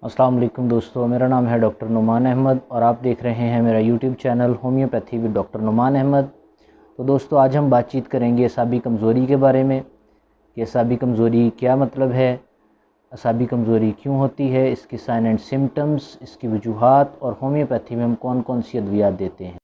अस्सलाम वालेकुम दोस्तों, मेरा नाम है डॉक्टर नुमान अहमद और आप देख रहे हैं मेरा YouTube channel homeopathy with doctor Numan Ahmad. तो दोस्तों, आज हम बातचीत करेंगे असाबी कमज़ोरी के बारे में कि असाबी कमज़ोरी क्या मतलब है, असाबी कमज़ोरी क्यों होती है, इसकी साइन एंड सिम्टम्स, इसकी वजूहात और होम्योपैथी में हम कौन कौन सी अद्वियात देते हैं।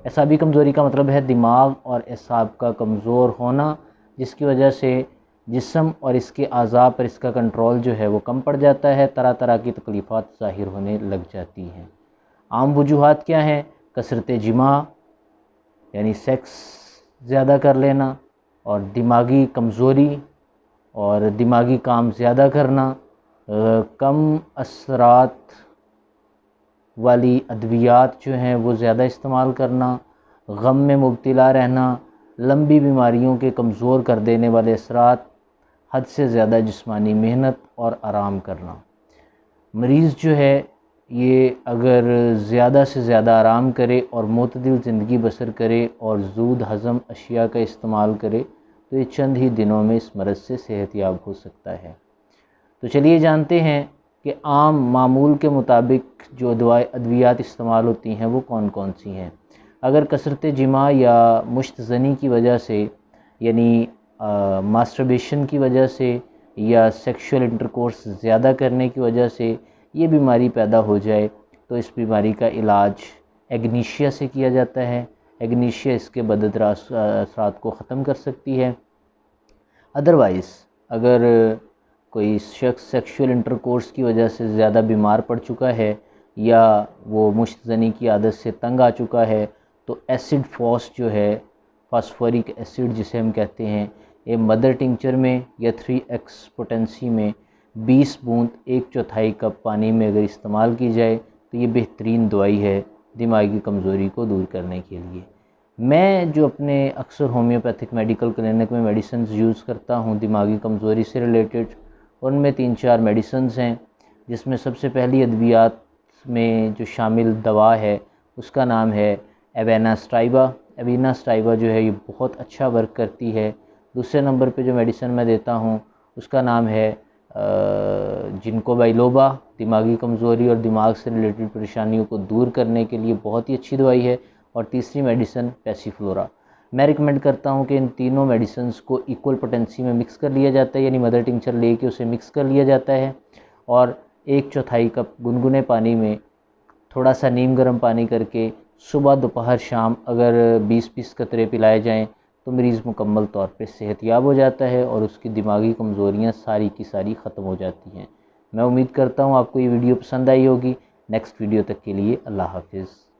असाबी कमज़ोरी का मतलब है दिमाग और असाब का कमज़ोर होना, जिसकी वजह से जिस्म और इसके अज़ा पर इसका कंट्रोल जो है वो कम पड़ जाता है, तरह तरह की तकलीफ़ात ज़ाहिर होने लग जाती हैं। आम वजूहात क्या हैं? कसरत जिमा यानी सेक्स ज़्यादा कर लेना, और दिमागी कमज़ोरी और दिमागी काम ज़्यादा करना, कम असरात वाली अद्वियात जो हैं वो ज़्यादा इस्तेमाल करना, गम में मुब्तला रहना, लंबी बीमारियों के कमज़ोर कर देने वाले असरात, हद से ज़्यादा जिस्मानी मेहनत और आराम करना। मरीज़ जो है ये अगर ज़्यादा से ज़्यादा आराम करे और मोतदिल ज़िंदगी बसर करे और ज़ूद हज़म अशिया का इस्तेमाल करे तो ये चंद ही दिनों में इस मरज़ से सेहतयाब हो सकता है। तो चलिए जानते हैं कि आम मामूल के मुताबिक जो अद्वियात इस्तेमाल होती हैं वो कौन कौन सी हैं। अगर कसरत जिमा या मुश्तज़नी की वजह से यानी मास्टरबेशन की वजह से या सेक्सुअल इंटरकोर्स ज़्यादा करने की वजह से ये बीमारी पैदा हो जाए तो इस बीमारी का इलाज एग्नीशिया से किया जाता है। एग्नीशिया इसके बदतरा असरात को ख़त्म कर सकती है। अदरवाइज़ अगर कोई शख्स सेक्सुअल इंटरकोर्स की वजह से ज़्यादा बीमार पड़ चुका है या वो मुश्तज़नी की आदत से तंग आ चुका है तो एसिड फॉस जो है, फास्फोरिक एसिड जिसे हम कहते हैं, ये मदर टिंचर में या 3x पोटेंसी में 20 बूंद 1/4 कप पानी में अगर इस्तेमाल की जाए तो ये बेहतरीन दवाई है दिमागी कमज़ोरी को दूर करने के लिए। मैं जो अपने अक्सर होम्योपैथिक मेडिकल क्लिनिक में मेडिसिन यूज़ करता हूँ दिमागी कमज़ोरी से रिलेटेड, उनमें 3-4 मेडिसिन्स हैं, जिसमें सबसे पहली अद्वियात में जो शामिल दवा है उसका नाम है एवेनास्ट्राइबा। एवेनास्ट्राइबा जो है ये बहुत अच्छा वर्क करती है। दूसरे नंबर पे जो मेडिसिन मैं देता हूँ उसका नाम है जिनको बाइलोबा, दिमागी कमज़ोरी और दिमाग से रिलेटेड परेशानियों को दूर करने के लिए बहुत ही अच्छी दवाई है। और तीसरी मेडिसिन पैसीफ्लोरा। मैं रिकमेंड करता हूँ कि इन तीनों मेडिसिन्स को इक्वल पोटेंसी में मिक्स कर लिया जाता है, यानी मदर टिंचर लेके उसे मिक्स कर लिया जाता है और 1/4 कप गुनगुने पानी में थोड़ा सा नीम गर्म पानी करके सुबह दोपहर शाम अगर 20-20 कतरे पिलाए जाएं तो मरीज़ मुकम्मल तौर पे सेहतयाब हो जाता है और उसकी दिमागी कमज़ोरियाँ सारी की सारी ख़त्म हो जाती हैं। मैं उम्मीद करता हूँ आपको ये वीडियो पसंद आई होगी। नेक्स्ट वीडियो तक के लिए अल्लाह हाफ़िज़।